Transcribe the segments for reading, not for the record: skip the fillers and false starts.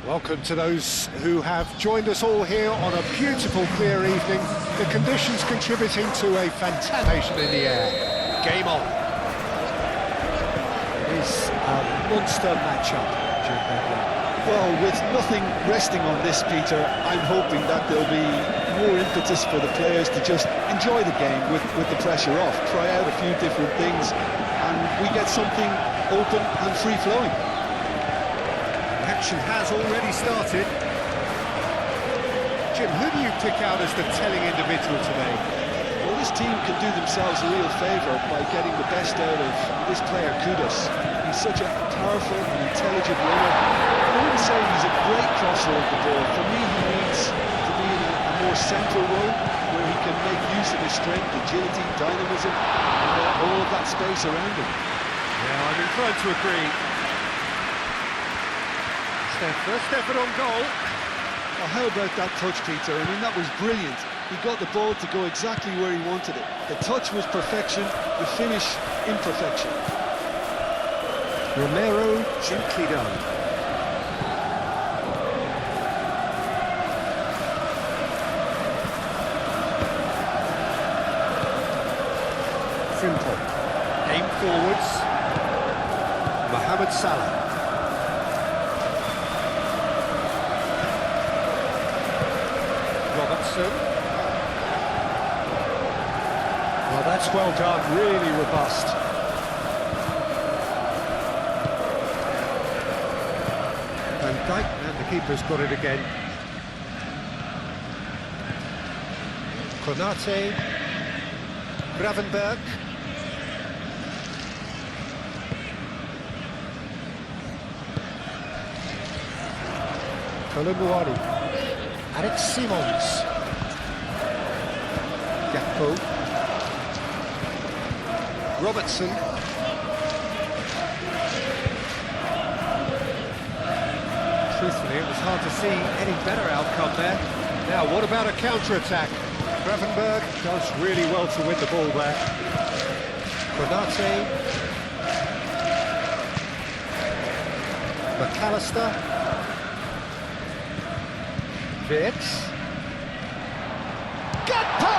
Welcome to those who have joined us all here on a beautiful, clear evening. The conditions contributing to a fantastic in the air. Game on. It is a monster matchup, Jim Begley. Well, with nothing resting on this, Peter, I'm hoping that there'll be more impetus for the players to just enjoy the game with the pressure off, try out a few different things, and we get something open and free-flowing. Action has already started. Jim, who do you pick out as the telling individual today? Well, this team can do themselves a real favour by getting the best out of this player, Kudus. He's such a powerful and intelligent runner. I wouldn't say he's a great crosser of the ball. For me, he needs to be in a more central role where he can make use of his strength, agility, dynamism, and all of that space around him. Yeah, I'm inclined to agree. It's their first effort on goal. Well, how about that touch, Peter? I mean, that was brilliant. He got the ball to go exactly where he wanted it. The touch was perfection, the finish imperfection. Romero, gently done. Simple. Aim forwards. Mohamed Salah. Robertson. Well, that's well done, really robust. Van Dijk, and the keeper's got it again. Konate. Gravenberg. Colomboani. Alex Simons. Gakpo. Robertson. Truthfully, it was hard to see any better outcome there. Now, what about a counter-attack? Gravenberg does really well to win the ball there. Konate. McAllister. Vitz. Gakpo!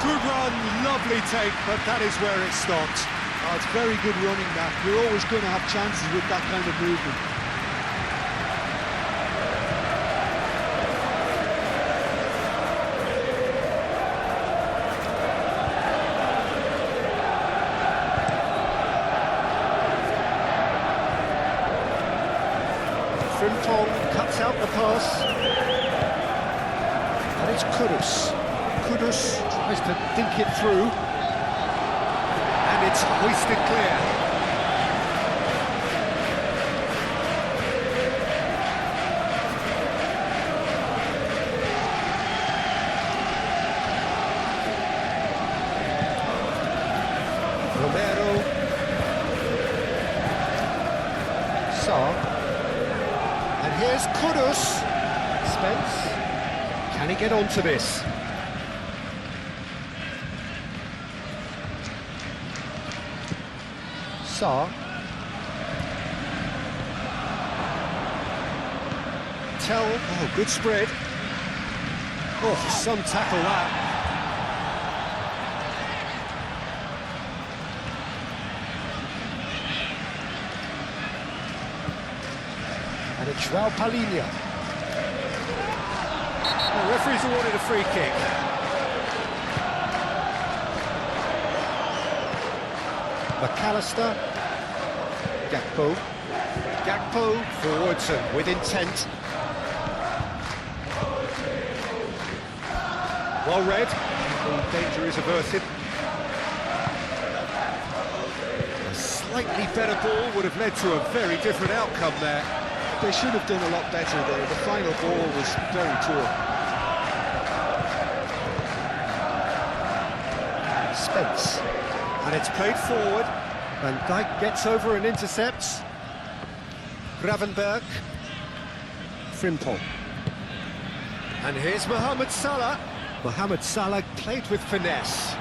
Good run, lovely take, but that is where it stopped. Oh, it's very good running, that. You're always going to have chances with that kind of movement. Frimpong cuts out the pass. And it's Kudus. Kudus tries to think it through. And it's hoisted clear. Romero. Sarr. And here's Kudus. Spence. Can he get onto this? Sarr. Tell. Oh, good spread. Oh, some tackle that. And it's João Palhinha. The referee's awarded a free kick. McAllister. Gakpo. Gakpo forwards and with intent. Well read. The danger is averted. A slightly better ball would have led to a very different outcome there. They should have done a lot better there. The final ball was very poor. Spence. And it's played forward. Van Dijk gets over and intercepts. Gravenberg. Frimpong. And here's Mohamed Salah. Mohamed Salah played with finesse.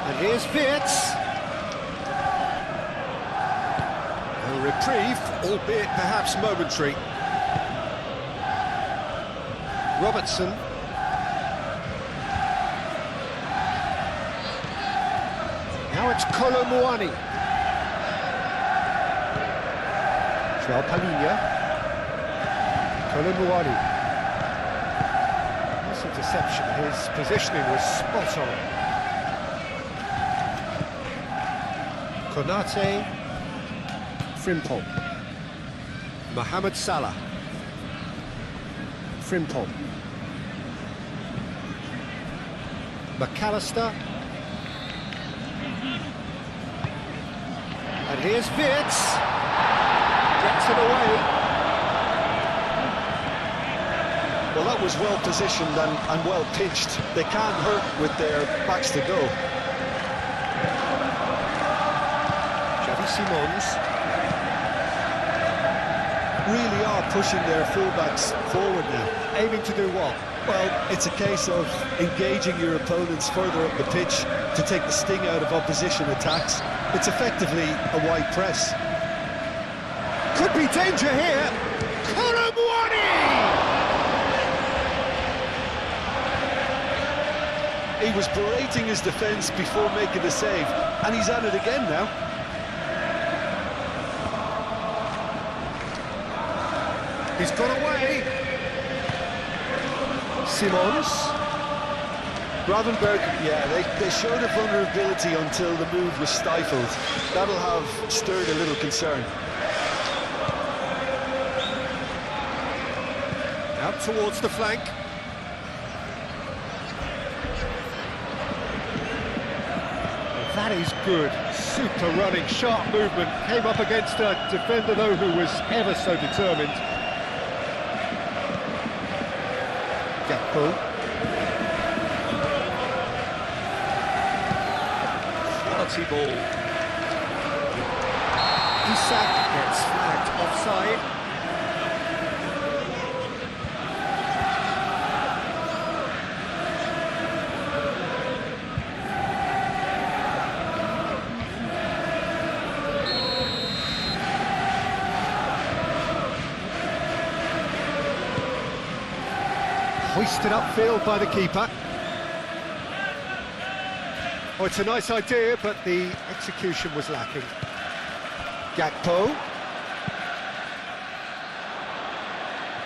And here's Vitz. reprieve, albeit perhaps momentary. Robertson. Now it's Kolomuani. Joao Palhinha. Kolomuani. Nice interception, his positioning was spot on. Konate. Frimpong. Mohamed Salah. Frimpong. McAllister. And here's Wirtz. Gets it away. Well, that was well positioned and well pitched. They can't hurt with their backs to go. Xavi Simons. Really are pushing their fullbacks forward now. Aiming to do what? Well, it's a case of engaging your opponents further up the pitch to take the sting out of opposition attacks. It's effectively a wide press. Could be danger here. Kolomuani! He was berating his defence before making the save, and he's at it again now. He's gone away. Simons. Gravenberg, yeah, they showed a vulnerability until the move was stifled. That'll have stirred a little concern. Out towards the flank. That is good. Super running, sharp movement. Came up against a defender, though, who was ever so determined. Gakpo. Quality ball. Isak gets flagged offside. Hoisted upfield by the keeper. Oh, it's a nice idea, but the execution was lacking. Gakpo.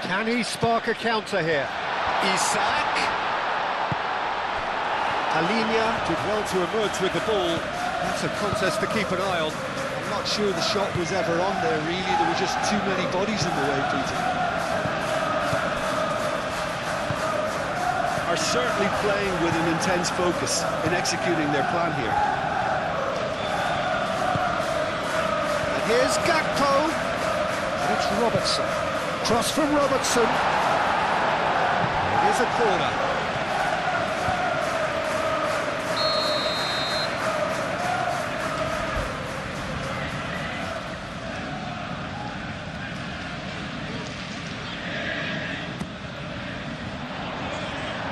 Can he spark a counter here? Isak. Palhinha did well to emerge with the ball. That's a contest to keep an eye on. I'm not sure the shot was ever on there, really. There were just too many bodies in the way, Peter. Are certainly playing with an intense focus in executing their plan here. And here's Gakpo. And it's Robertson. Cross from Robertson. Here's a corner.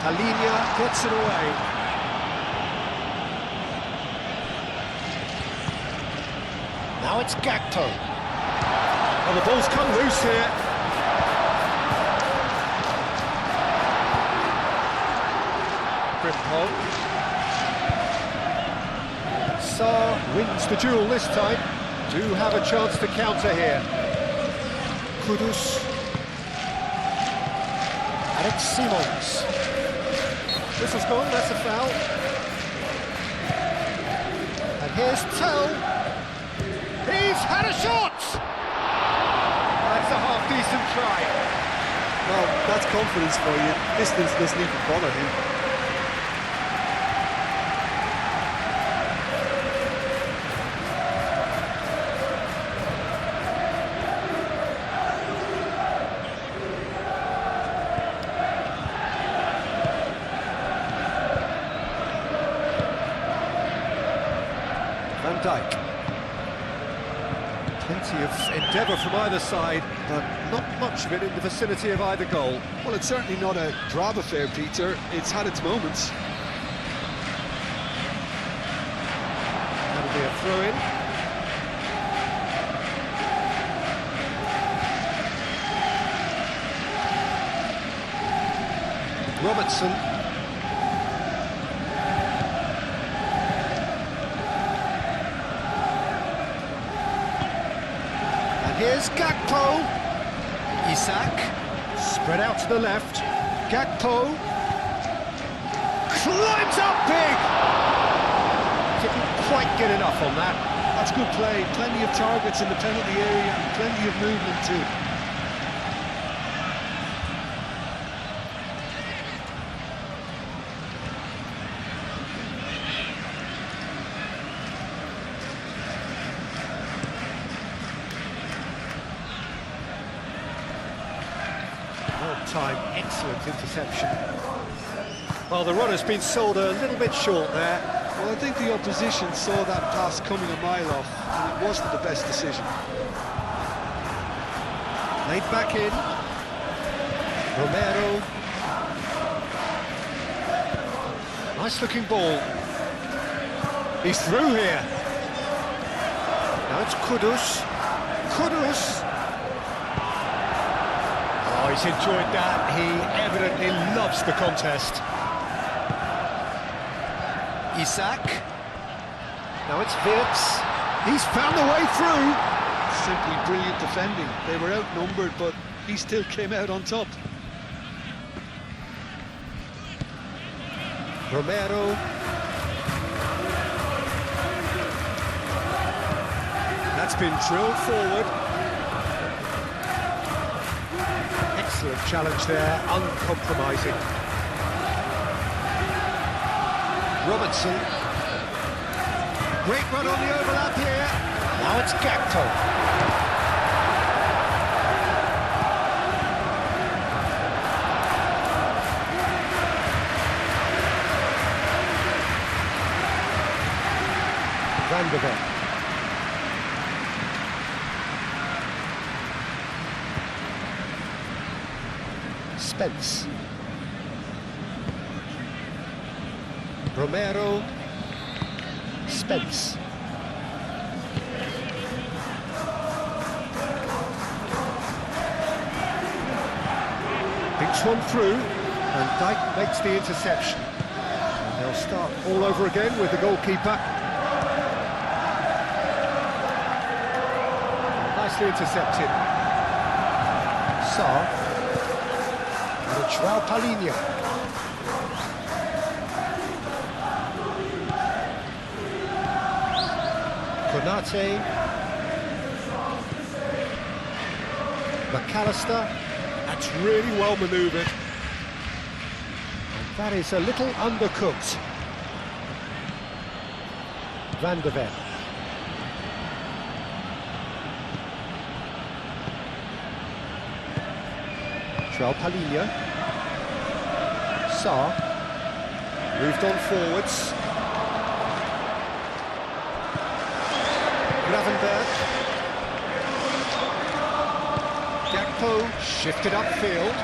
Palhinha gets it away. Now it's Gakpo. Well, the ball's come loose here. Frimpong. Sarr wins the duel this time. Do have a chance to counter here. Kudus. And it's Simons. This has gone, that's a foul. And here's Tell. He's had a shot! That's a half-decent try. Well, that's confidence for you. Distance doesn't even bother him. Van Dijk. Plenty of endeavour from either side, but not much of it in the vicinity of either goal. Well, it's certainly not a drab affair, Peter. It's had its moments. That'll be a throw-in. Robertson. And here's Gakpo. Isak. Spread out to the left. Gakpo. Climbs up big! Didn't quite get enough on that. That's good play. Plenty of targets in the penalty area and plenty of movement too. Time, excellent interception. Well, the runner's been sold a little bit short there. Well, I think the opposition saw that pass coming a mile off, and it wasn't the best decision. Laid back in. Romero. Nice looking ball. He's through here. Now it's Kudus. Kudus. Oh, he's enjoyed that. He evidently loves the contest. Isak. Now it's Wirtz. He's found the way through. Simply brilliant defending. They were outnumbered, but he still came out on top. Romero. That's been drilled forward. Excellent challenge there, uncompromising. Robertson. Great run on the overlap here. Now it's Gakpo. Van de Ven. Spence. Romero. Spence. Pinch one through, and Dijk makes the interception. And they'll start all over again with the goalkeeper. Nicely intercepted. Sarr. João Palhinha. Konate. McAllister. That's really well manoeuvred. And that is a little undercooked. Van de Ven. João Palhinha. Sarr. Moved on forwards. Gravenberg. Gakpo shifted upfield.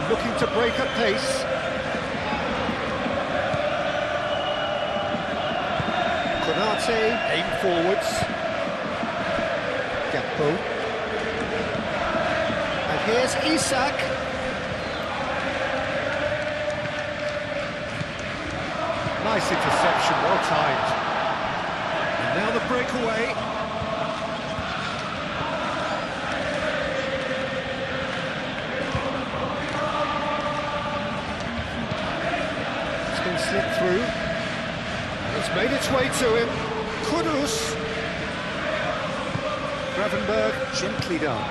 Looking to break at pace. Konate, aim forwards. Gakpo. And here's Isak. Nice interception, well timed. And now the breakaway. It's been slipped through. It's made its way to him. Kudus. Gravenberg, gently done.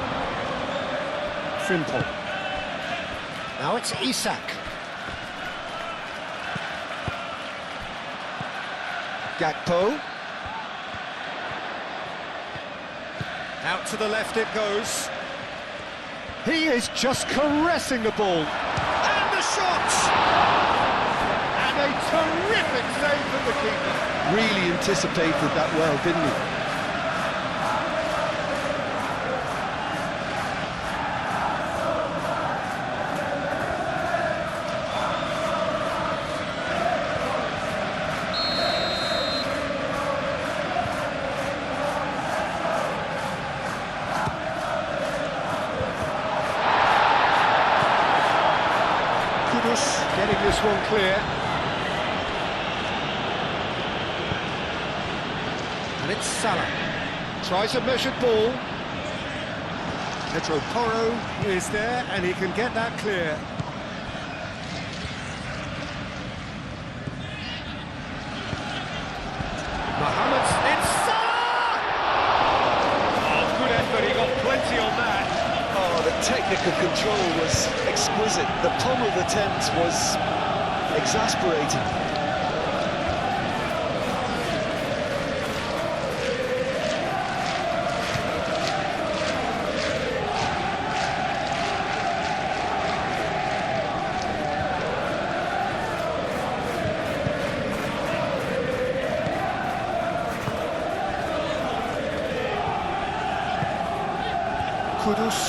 Frimpong. Now it's Isak. Gakpo. Out to the left it goes. He is just caressing the ball. And the shot! And a terrific save from the keeper. Really anticipated that well, didn't he? Kudus getting this one clear. And it's Salah. Tries a measured ball. Pedro Porro is there, and he can get that clear. Mohamed, it's Salah! Oh, good effort, he got plenty on that. Oh, the technical control was exquisite. The pummeled attempt was exasperating. Kudus,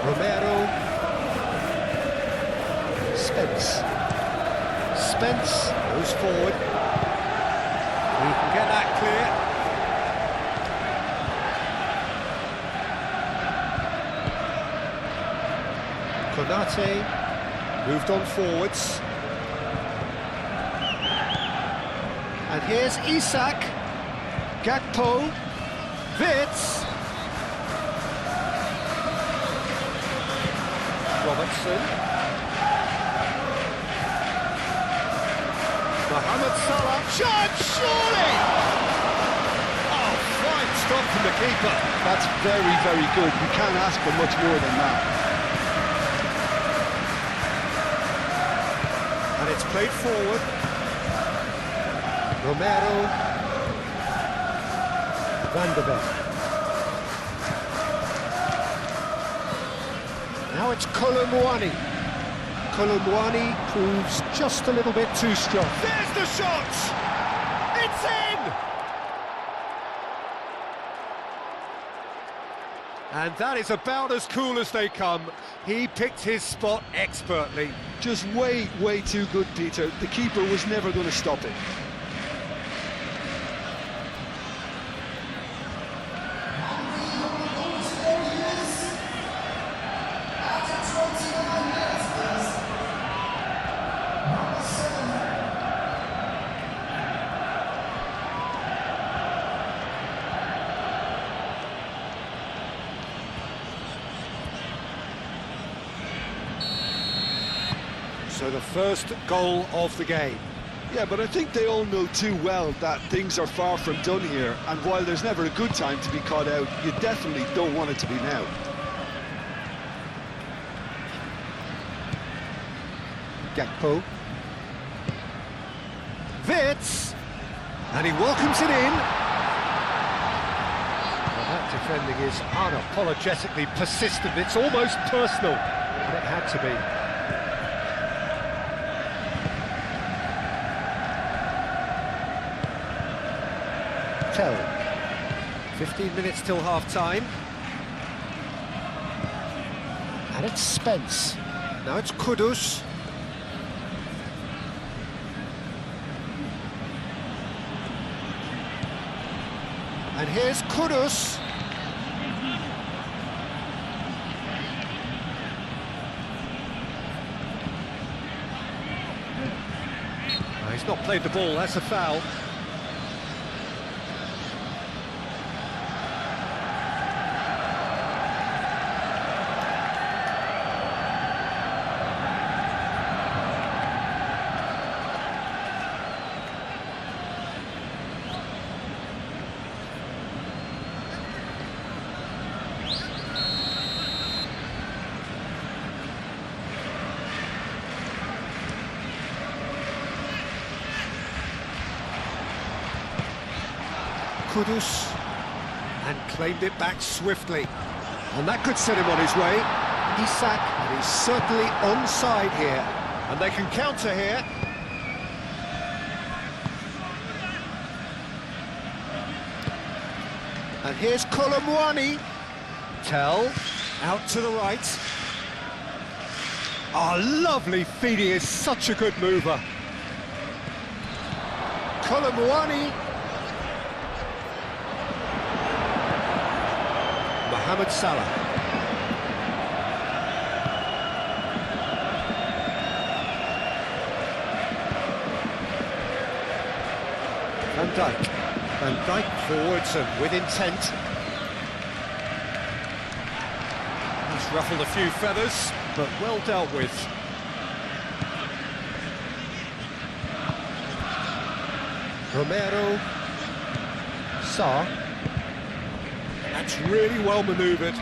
Romero, Spence goes forward. He can get that clear. Konate moved on forwards. And here's Isak, Gakpo, Wits. Robertson. Mohamed Salah. Chance, surely! Oh, fine stop from the keeper. That's very, very good. You can't ask for much more than that. And it's played forward. Romero. Van de Beek. Now it's Kolomwani. Kolomwani proves just a little bit too strong. There's the shot! It's in! And that is about as cool as they come. He picked his spot expertly. Just way, way too good, Peter. The keeper was never going to stop it. So the first goal of the game. Yeah, but I think they all know too well that things are far from done here, and while there's never a good time to be caught out, you definitely don't want it to be now. Gakpo. Wits! And he welcomes it in. Well, that defending is unapologetically persistent. It's almost personal, and it had to be. Tell. 15 minutes till half-time. And it's Spence. Now it's Kudus. And here's Kudus. He's not played the ball, that's a foul. Kudus, and claimed it back swiftly. And that could set him on his way. Isak, and he's certainly onside here. And they can counter here. And here's Kolomwani. Tell, out to the right. Oh, lovely feed, he is such a good mover. Kolomwani. Mohamed Salah. Dijk. Van Dijk forwards and with intent. He's ruffled a few feathers, but well dealt with. Romero. Sarr. That's really well manoeuvred.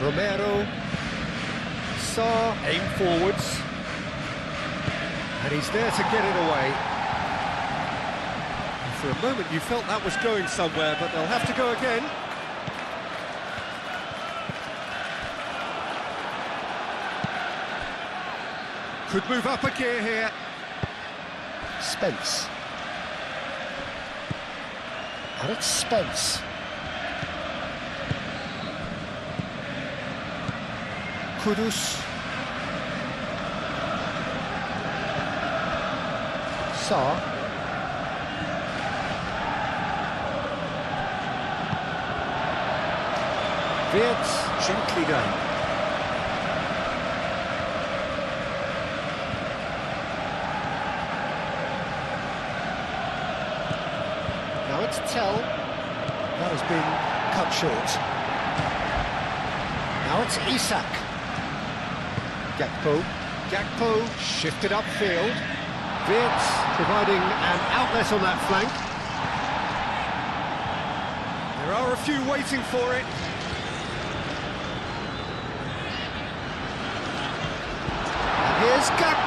Romero. Sarr, aim forwards. And he's there to get it away. And for a moment you felt that was going somewhere, but they'll have to go again. Could move up a gear here. Spence. And it's Spence. Kudus. Sarr. Wirtz, gently done. Now it's Tell. That has been cut short. Now it's Isak. Gakpo shifted upfield. Wirtz providing an outlet on that flank. There are a few waiting for it. And here's Gakpo!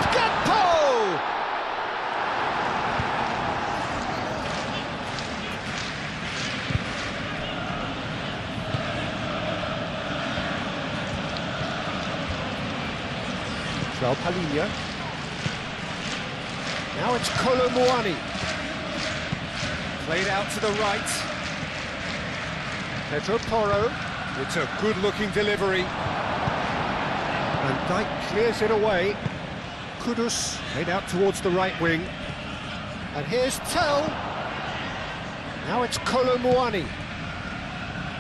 Palhinha. Now it's Colomboani. Played out to the right. Pedro Porro. It's a good-looking delivery. And Dijk clears it away. Kudus played out towards the right wing. And here's Tell. Now it's Colomboani.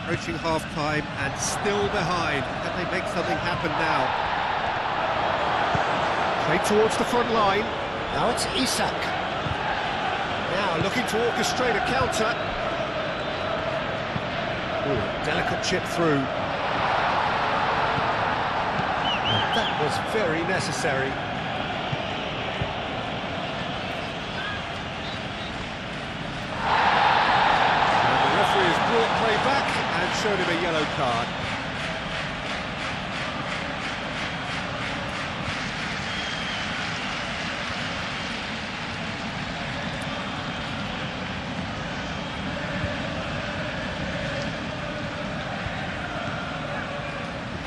Approaching half-time and still behind. Can they make something happen now? Played towards the front line. Now it's Isak. Now looking to orchestrate a counter. Ooh, delicate chip through. And that was very necessary. And the referee has brought play back and showed him a yellow card.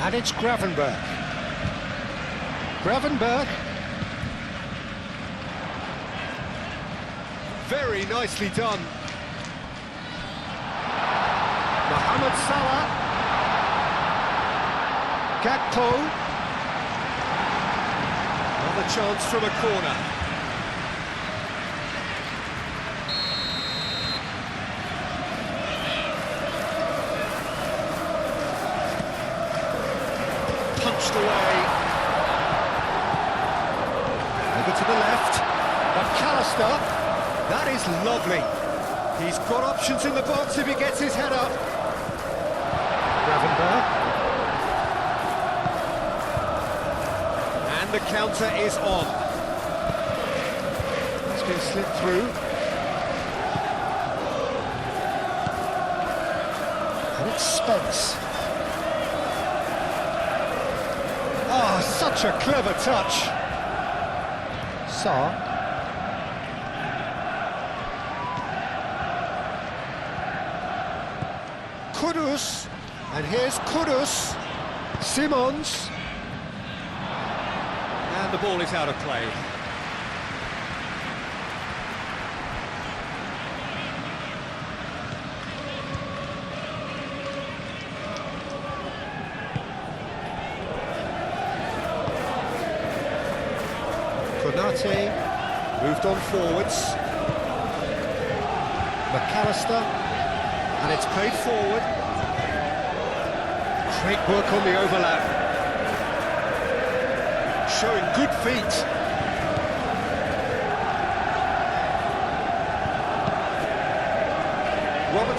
And it's Gravenberch. Very nicely done. Mohamed Salah. Gakpo. Another chance from a corner. Punched away. Over to the left. McAllister. That is lovely. He's got options in the box if he gets his head up. Gravenberch. And the counter is on. It's been slipped through. And it's Spence. Ah, such a clever touch. Sarr. Kudus, and here's Kudus. Simons. And the ball is out of play. Konate moved on forwards. McAllister. And it's played forward. Great work on the overlap. Showing good feet.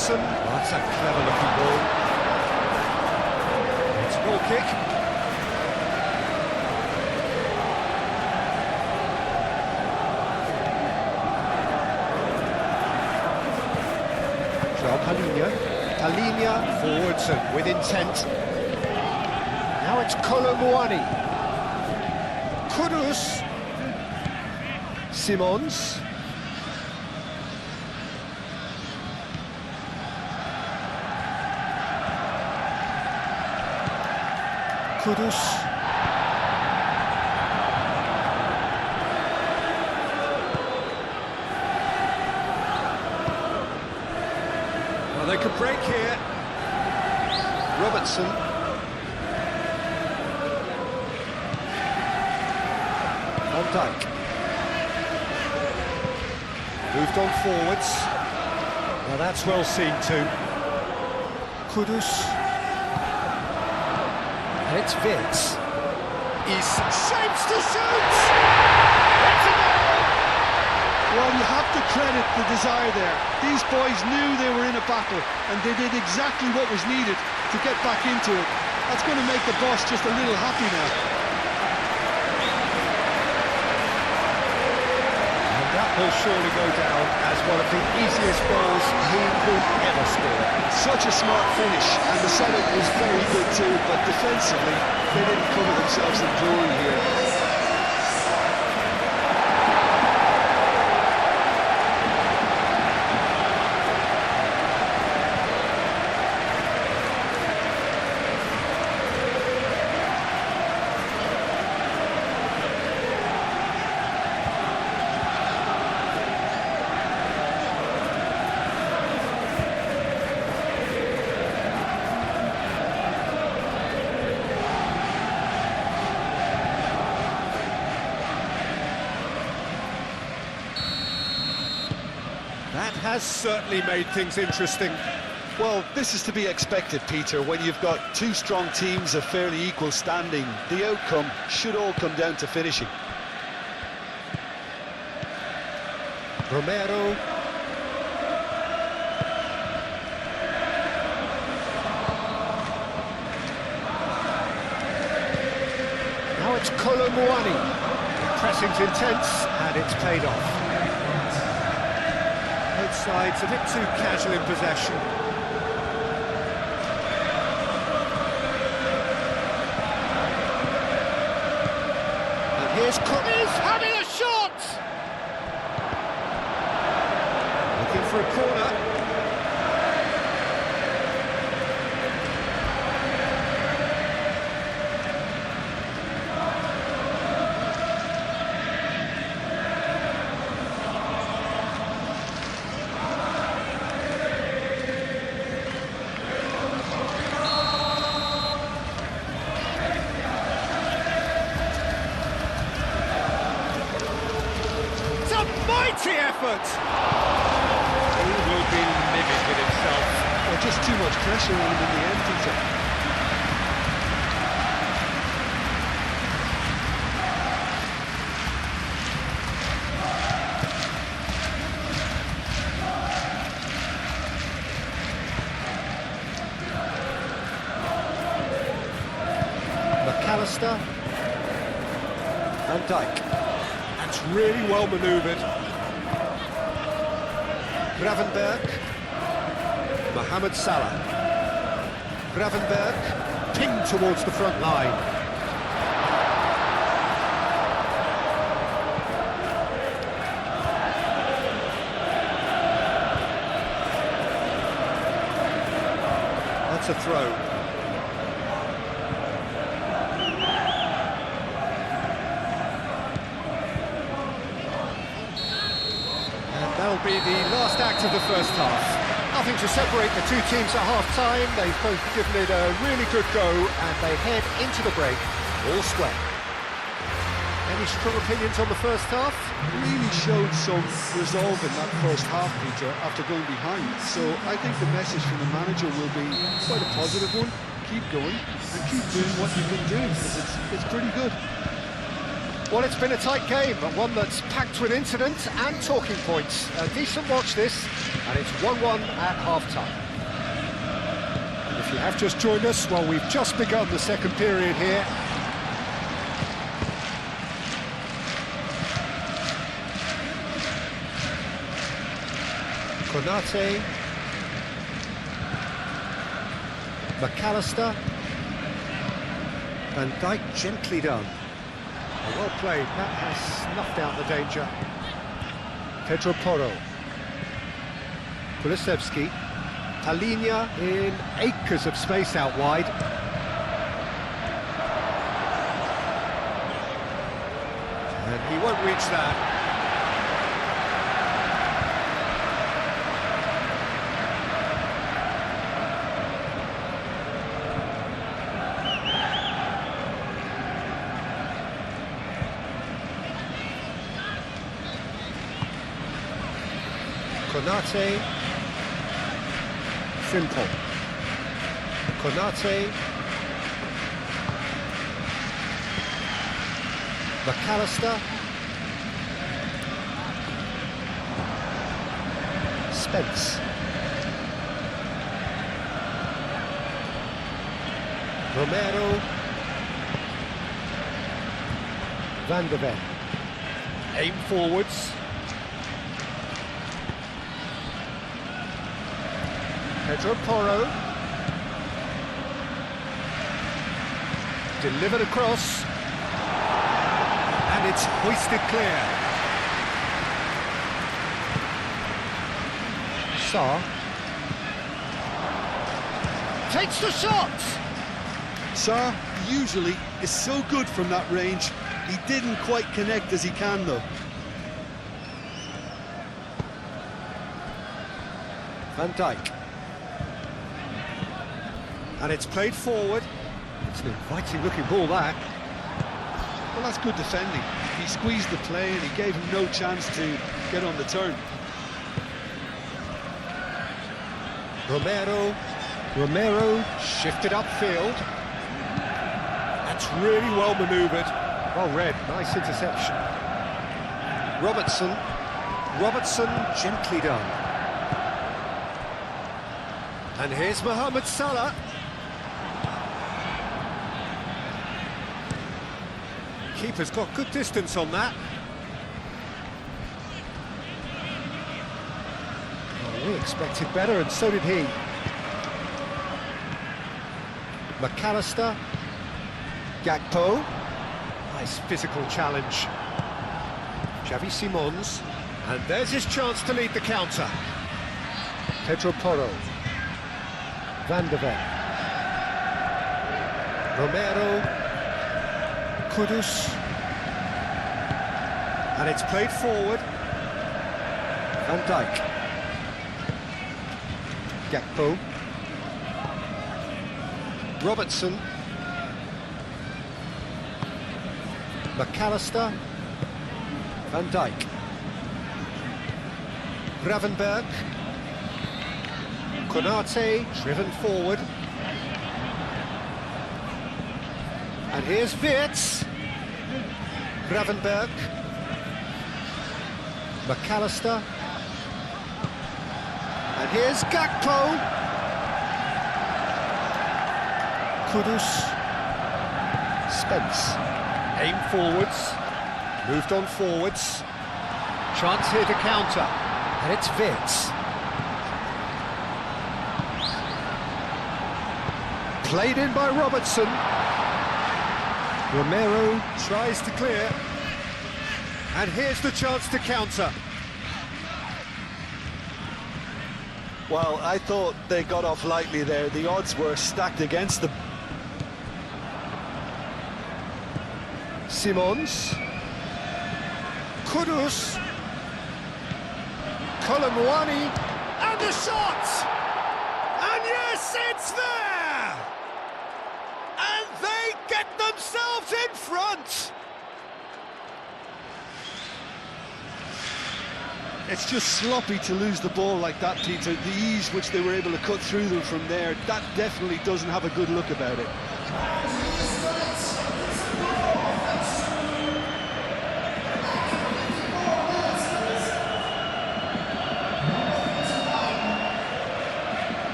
Robertson. Oh, that's a clever looking ball. It's a goal kick. Talinha forwards and with intent. Now it's Colomwani. Kudus. Simons. Kudus. Well, they could break here. Robertson. Van Dijk. Moved on forwards. Well, that's well seen too. Kudus. And it's Vitz. He's shapes to shoot! It's a goal! Well, you have to credit the desire there. These boys knew they were in a battle, and they did exactly what was needed to get back into it. That's going to make the boss just a little happy now. And that will surely go down as one of the easiest goals he could ever score. Such a smart finish, and the setup was very good too, but defensively, they didn't cover themselves in glory here. That has certainly made things interesting. Well, this is to be expected, Peter. When you've got two strong teams of fairly equal standing, the outcome should all come down to finishing. Romero. Now it's Colomwani. Pressing's intense, and it's paid off. Both sides a bit too casual in possession. And here's Kudus having a shot! Looking for a corner. Mighty effort! He will be livid with himself. Well, just too much pressure on him in the end, Peter. McAllister. Van Dijk. That's really well manoeuvred. Gravenberg. Mohamed Salah. Gravenberg. Pinged towards the front line. That's a throw. That'll be the last act of the first half. Nothing to separate the two teams at half-time. They've both given it a really good go, and they head into the break all square. Any strong opinions on the first half? Really showed some resolve in that first half, Peter, after going behind. So I think the message from the manager will be quite a positive one. Keep going and keep doing what you've been doing, because it's pretty good. Well, it's been a tight game, but one that's packed with incident and talking points. A decent watch this, and it's 1-1 at half-time. If you have just joined us, well, we've just begun the second period here. Konate, McAllister, Van Dijk, gently done. Well played, that has snuffed out the danger. Pedro Porro, Kulusevski, Alinia in acres of space out wide. And he won't reach that. Konate, Simple, Konate, McAllister, Spence, Romero, Van de Ven, aim forwards. Pedro Porro, delivered across, and it's hoisted clear. Sarr takes the shot. Sarr usually is so good from that range. He didn't quite connect as he can though. Van Dijk. And it's played forward. It's an inviting looking ball, that. Well, that's good defending. He squeezed the play and he gave him no chance to get on the turn. Romero shifted upfield. That's really well manoeuvred. Well read, nice interception. Robertson, gently done. And here's Mohamed Salah. Keeper's got good distance on that. Oh, we expected better, and so did he. McAllister, Gakpo, nice physical challenge. Xavi Simons, and there's his chance to lead the counter. Pedro Porro, Van de Ven, Romero, Kudus, and it's played forward. Van Dijk, Gakpo, Robertson, McAllister, Van Dijk, Gravenberg, Konate, driven forward. And here's Wirtz, Gravenberg, McAllister, and here's Gakpo, Kudus, Spence, aim forwards, moved on forwards, chance here to counter, and it's Wirtz. Played in by Robertson. Romero tries to clear, and here's the chance to counter. Well, I thought they got off lightly there. The odds were stacked against them. Simons, Kudus, Kolomwani, and the shot! And yes, it's there! And they get themselves in front! It's just sloppy to lose the ball like that, Peter. The ease which they were able to cut through them from there, that definitely doesn't have a good look about it.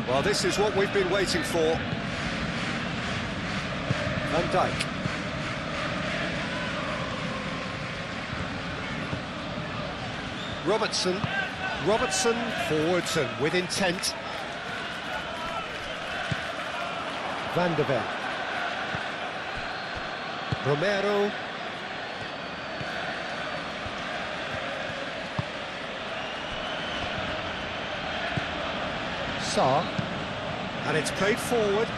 Well, this is what we've been waiting for. Van Dijk. Robertson. Robertson forwards and with intent. Van der Ven. Romero. Sarr. And it's played forward.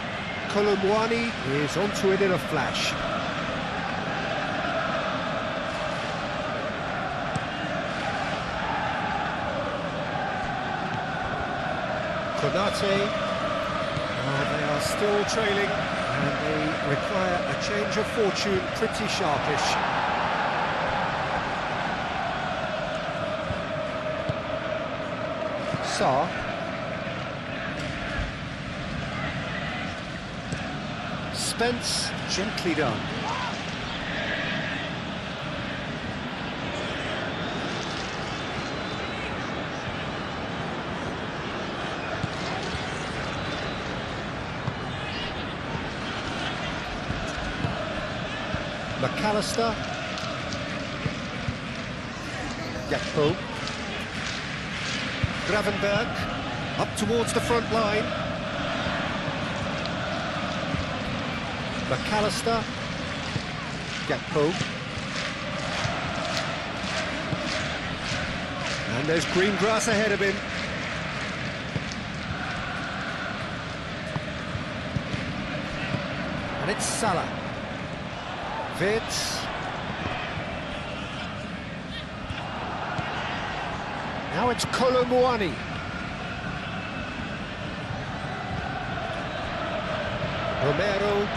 Kolomwani is onto it in a flash. Konate. They are still trailing, and they require a change of fortune, pretty sharpish. Sarr. Spence, gently done. McAllister. Gakpo. Gravenberg, up towards the front line. McAllister. Gakpo. And there's green grass ahead of him. And it's Salah. Vitz. Now it's Kolomwani. Romero.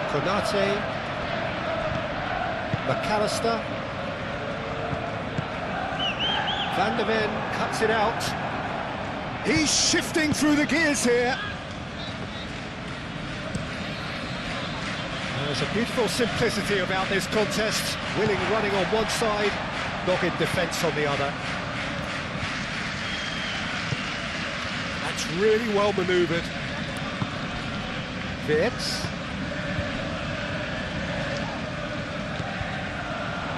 Konate. McAllister. Van der Ven cuts it out. He's shifting through the gears here. There's a beautiful simplicity about this contest. Willing running on one side, dogged defence on the other. That's really well manoeuvred. Vitz.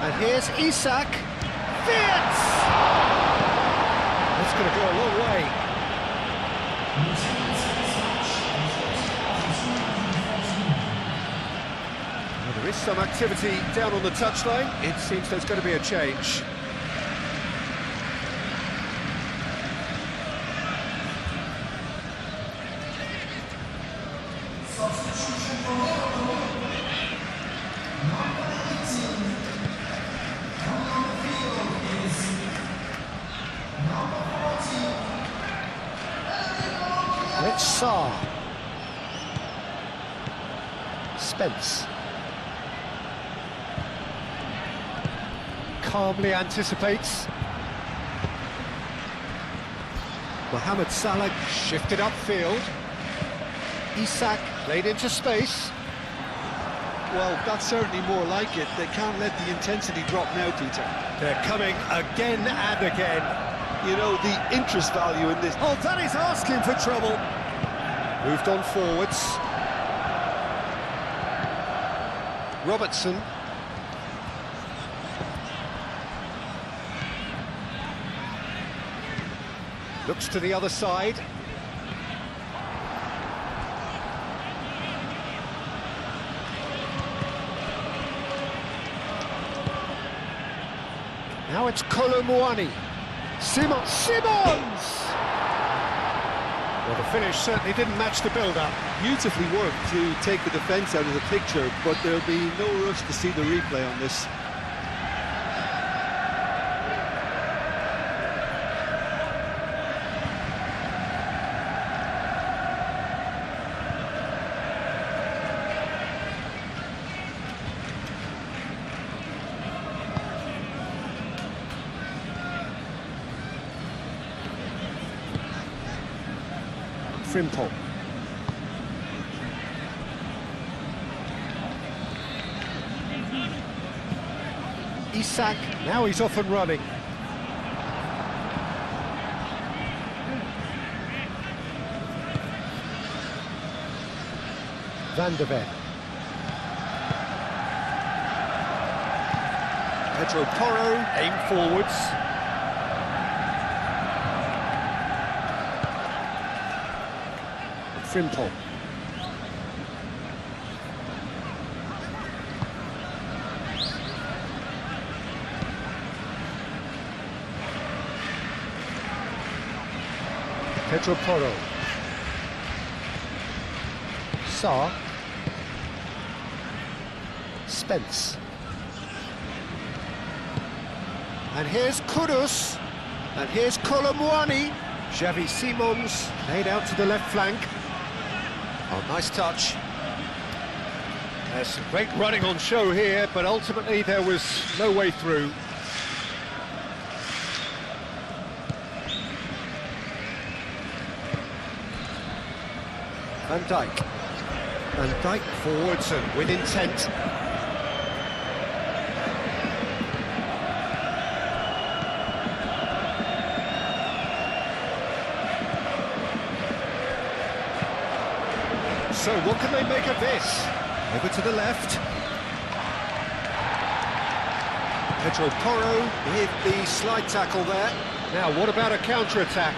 And here's Isak. Vitz! That's going to go a long way. Well, there is some activity down on the touchline. It seems there's going to be a change. It's Sarr. Spence. Calmly anticipates. Mohamed Salah shifted upfield. Isak played into space. Well, that's certainly more like it. They can't let the intensity drop now, Peter. They're coming again and again. You know, the interest value in this... Oh, that is asking for trouble. Moved on forwards. Robertson. Looks to the other side. Now it's Kolomwani. Simmons! Well, the finish certainly didn't match the build-up. Beautifully worked to take the defence out of the picture, but there'll be no rush to see the replay on this. Frimpong. Isak, now he's off and running. Van der Ven. Pedro Porro. Aim forwards. Frimpong. Pedro Porro. Sarr. Spence. And here's Kudus. And here's Colomwani. Xavi Simons laid out to the left flank. Oh, nice touch. There's some great running on show here, but ultimately there was no way through. Van Dijk. Van Dijk forwards and with intent. So what can they make of this? Over to the left. Pedro Porro with the slide tackle there. Now what about a counter-attack?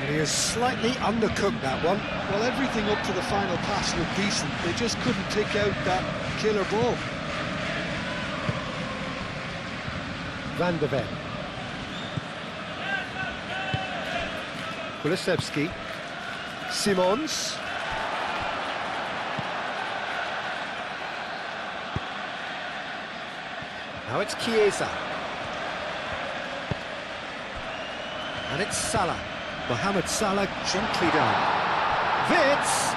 He has slightly undercooked that one. Well, everything up to the final pass looked decent. They just couldn't pick out that killer ball. Van der Ven. Kulusevski. Simons. Now it's Chiesa. And it's Salah. Mohamed Salah gently done. Wirtz!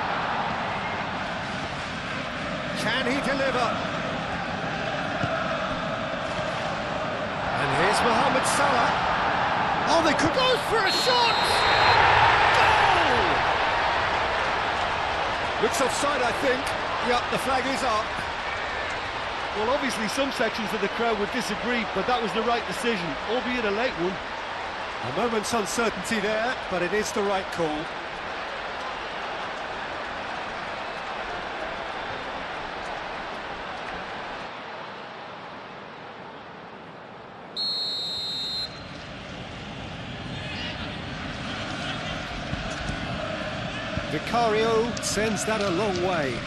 Can he deliver? And here's Mohamed Salah. Oh, they could go for a shot! Goal! Looks offside, I think. Yep, the flag is up. Well, obviously some sections of the crowd would disagree, but that was the right decision, albeit a late one. A moment's uncertainty there, but it is the right call. Vicario sends that a long way.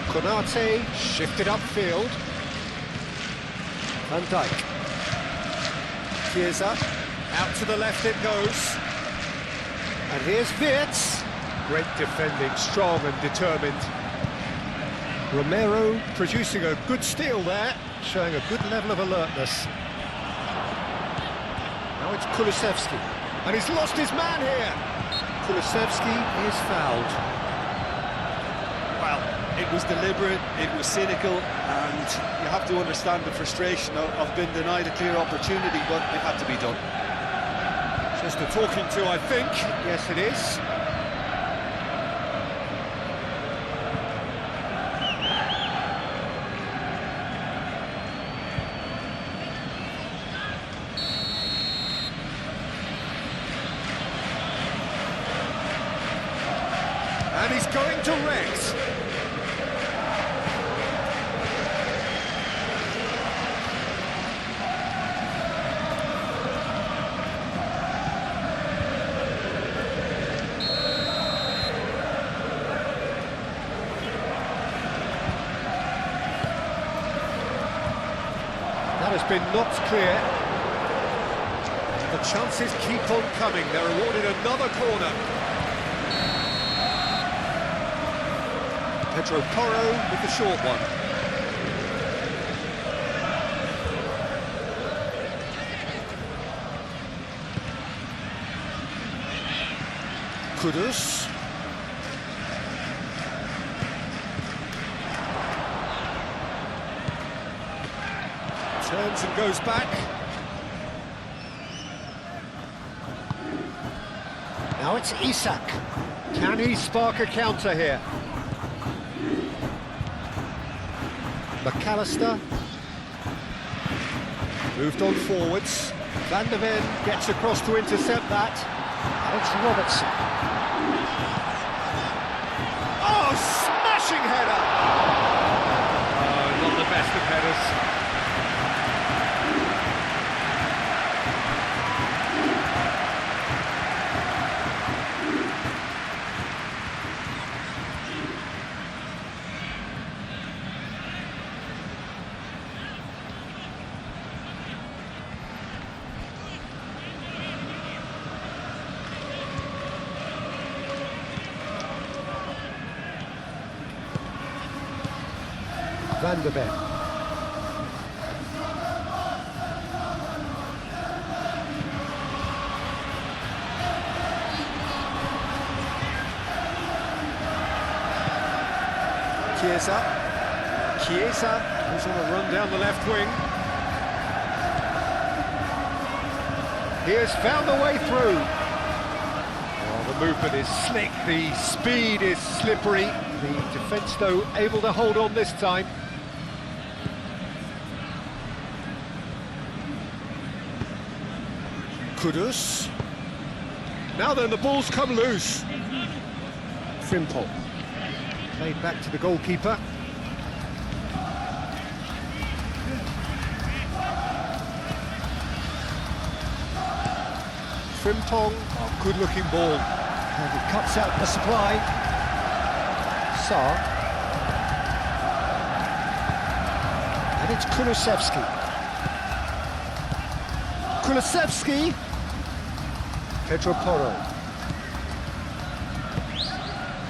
Konate shifted upfield. Van Dijk. Chiesa, out to the left it goes. And here's Wirtz. Great defending, strong and determined. Romero producing a good steal there, showing a good level of alertness. Now it's Kulusevski. And he's lost his man here. Kulusevski is fouled. Well, it was deliberate, it was cynical, and you have to understand the frustration of being denied a clear opportunity, but it had to be done. Just a talking to, I think. Yes, it is. And he's going direct. That has been knocked clear. The chances keep on coming. They're awarded another corner. Pedro Porro with the short one. Kudus. Turns and goes back. Now it's Isak. Can he spark a counter here? McAllister. Moved on forwards. Van der Ven gets across to intercept that. Alex Robertson. Oh, smashing header! Oh, not the best of headers. Van der Ven. Chiesa is on a run down the left wing. He has found a way through. Oh, the movement is slick, the speed is slippery. The defence, though, able to hold on this time. Kudus. Now then, the ball's come loose. Frimpong. Played back to the goalkeeper. Frimpong, oh, good-looking ball. And it cuts out the supply. Sarr. And it's Kulusevski. Pedro Porro.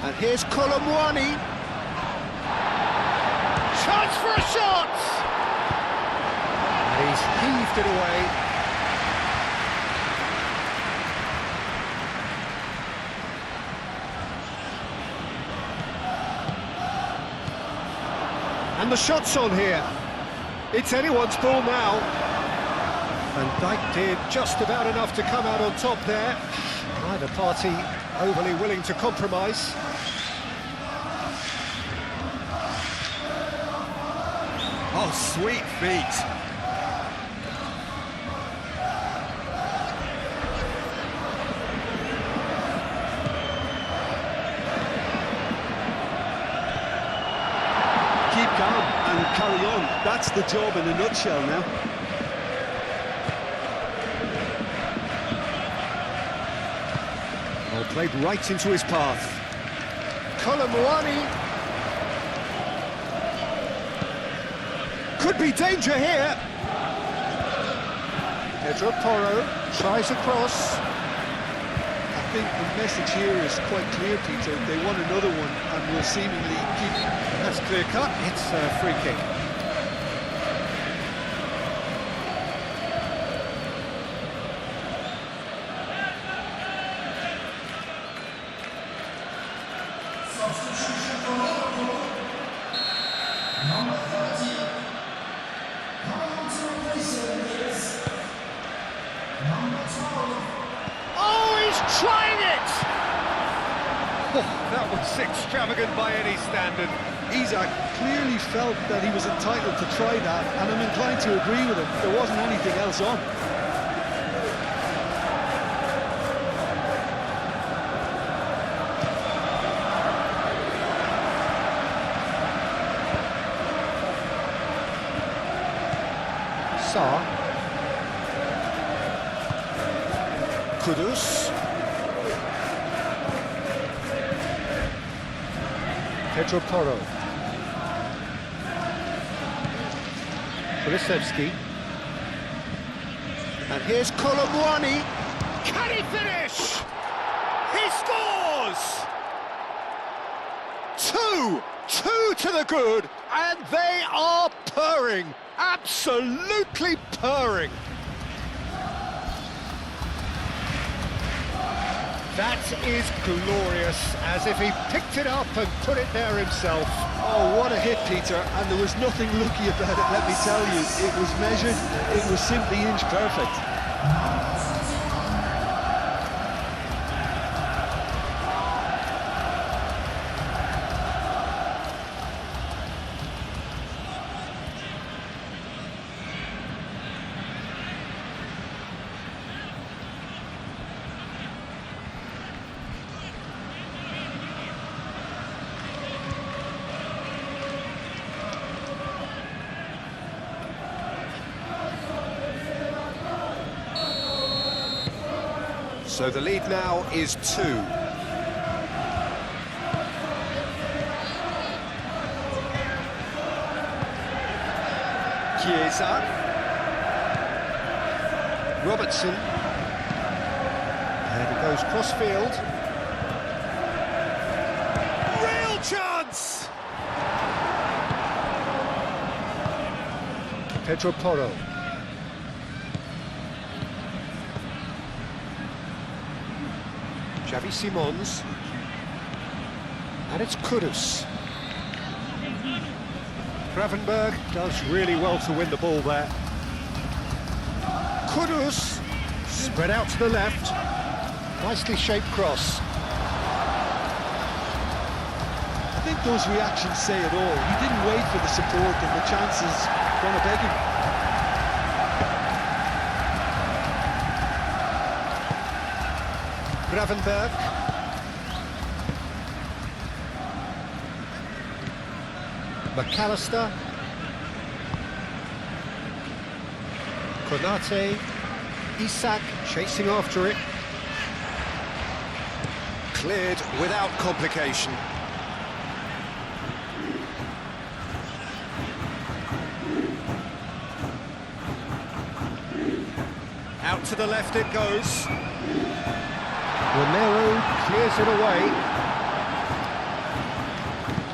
And here's Colomwani. Chance for a shot! And he's heaved it away. And the shot's on here. It's anyone's ball now. Van Dijk did just about enough to come out on top there. Neither party overly willing to compromise. Oh, sweet feet. Keep calm and carry on. That's the job in a nutshell now. Well, played right into his path. Colomwani. Could be danger here. Pedro Porro tries across. I think the message here is quite clear, Peter. They want another one and will seemingly keep... That's clear cut. It's a free kick. Oh, he's trying it! Oh, that was extravagant by any standard. Isak clearly felt that he was entitled to try that, and I'm inclined to agree with him. There wasn't anything else on. Sarr. Kudus. Pedro Porro. Kulusevski. And here's Colomwani. Can he finish? He scores! Two to the good, and they are purring. Absolutely purring. That is glorious, as if he picked it up and put it there himself. Oh, what a hit, Peter, and there was nothing lucky about it, let me tell you. It was measured, it was simply inch perfect. So the lead now is 2. Chiesa. Robertson. And he goes cross-field. Real chance! Pedro Porro. Xavi Simons, and it's Kudus. Gravenberg does really well to win the ball there. Kudus, spread out to the left, nicely shaped cross. I think those reactions say it all. He didn't wait for the support and the chances gonna beg him. Gravenberg. McAllister. Konate. Isak chasing after it. Cleared without complication. Out to the left it goes. Romero clears it away.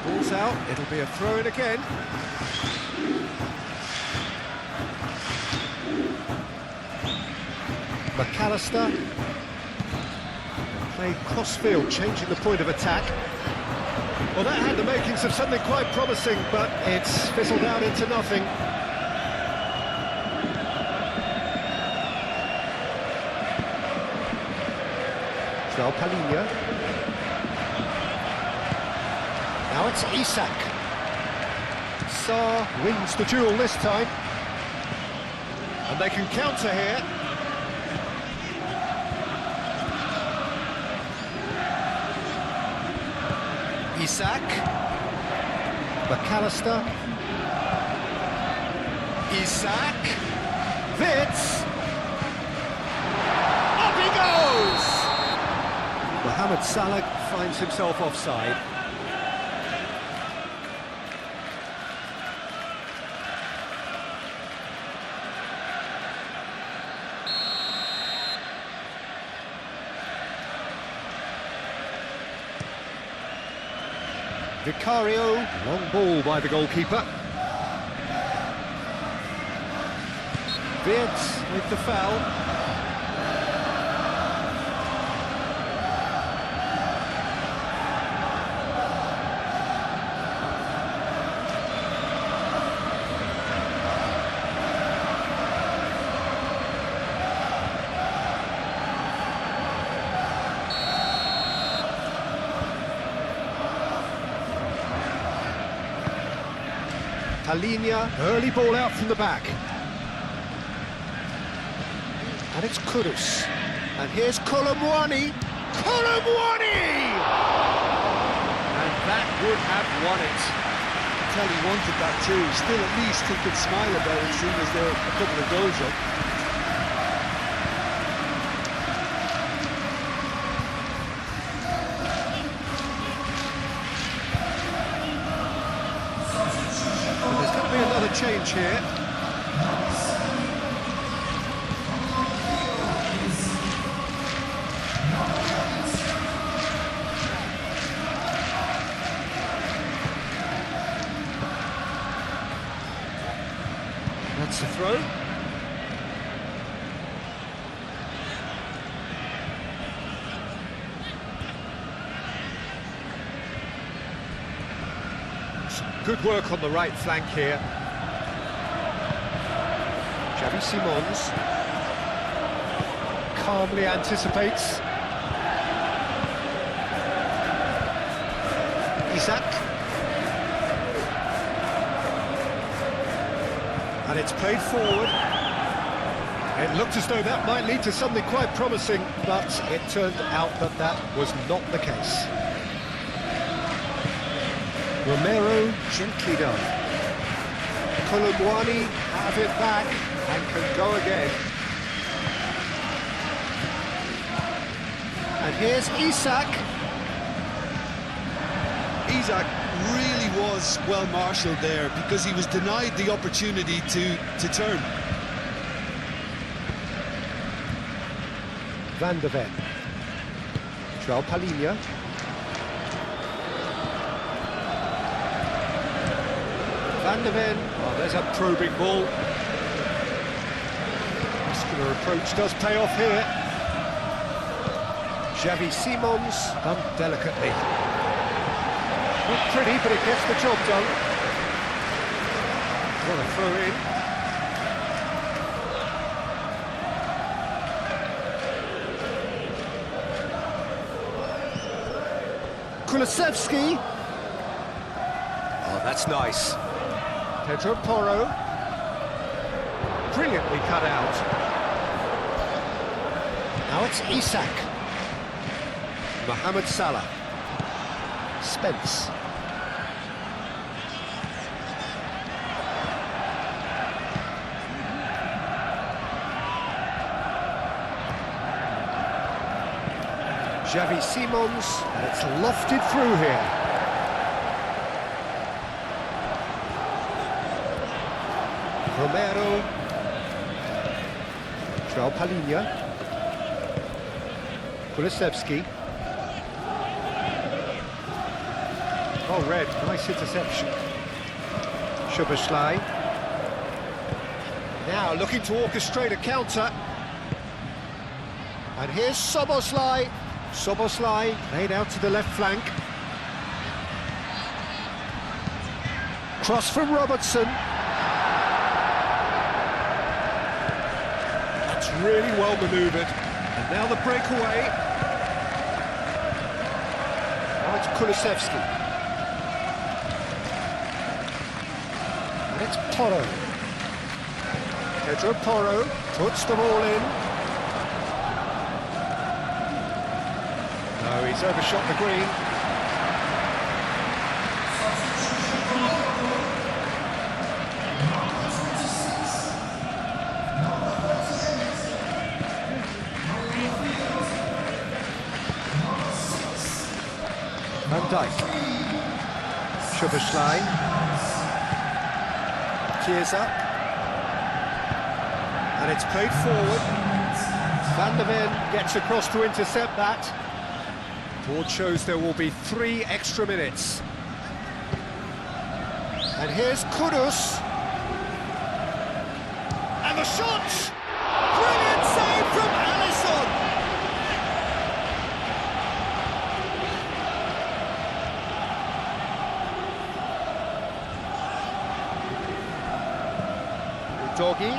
Ball's out, it'll be a throw-in again. McAllister. Played cross-field, changing the point of attack. Well, that had the makings of something quite promising, but it's fizzled out into nothing. Palhinha. Now it's Isak. Sarr wins the duel this time. And they can counter here. Isak. McAllister. Isak. Vitz. Up he goes! Mohamed Salah finds himself offside. Vicario, long ball by the goalkeeper. Wirtz with the foul. Palhinha, early ball out from the back. And it's Kudus. And here's Colomwani. Colomwani! And that would have won it. I tell he wanted that too. Still, at least he could smile about it, seeing as there are a couple of goals up. Change here. That's the throw. Good work on the right flank here. Xavi Simons calmly anticipates. Isak. And it's played forward. It looked as though that might lead to something quite promising, but it turned out that that was not the case. Romero gently done. Colomboani have it back and can go again. And here's Isak. Isak really was well marshalled there because he was denied the opportunity to turn. Van de Ven. João Palhinha. Van de Ven. Oh, there's a probing ball. Muscular approach does pay off here. Xavi Simons done delicately. Not pretty, but it gets the job done. What a throw in. Kulusevski. Oh, that's nice. Pedro Porro. Brilliantly cut out. Now it's Isak. Mohamed Salah. Spence. Xavi Simons, and it's lofted through here. Romero. João Palhinha. Kulusevski. Oh, red, nice interception. Szoboszlai. Now looking to orchestrate a counter. And here's Szoboszlai. Szoboszlai laid out to the left flank. Cross from Robertson. That's really well manoeuvred. And now the breakaway. Now it's Kulusevski. And it's Porro. Pedro Porro puts them all in. No, he's overshot the green. Van Dijk. Szoboszlai. Chiesa. And it's played forward. Van de Ven gets across to intercept that. Board shows there will be 3 extra minutes. And here's Kudus. And the shot! Brilliant save from Alisson! Doggy.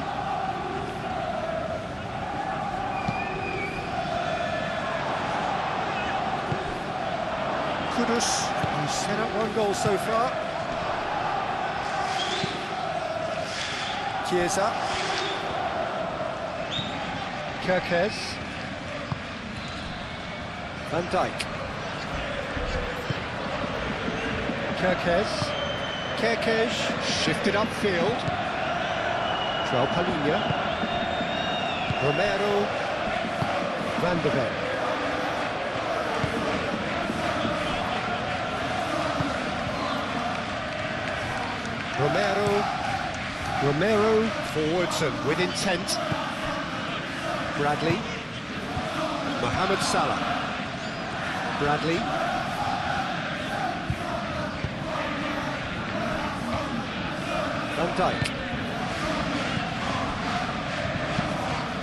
Kudus, who's set up 1 goal so far. Chiesa. Kerkez. Van Dijk. Kerkez shifted upfield. João Palhinha. Romero. Van de Ven. Romero forwards and with intent. Bradley. Mohamed Salah. Bradley. Van Dijk.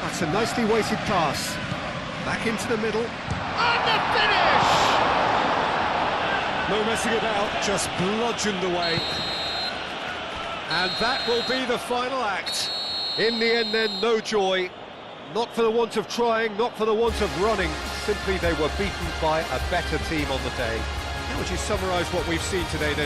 That's a nicely weighted pass. Back into the middle. And the finish! No messing about, just bludgeoned away. And that will be the final act. In the end then, no joy. Not for the want of trying, not for the want of running. Simply they were beaten by a better team on the day. How would you summarise what we've seen today then?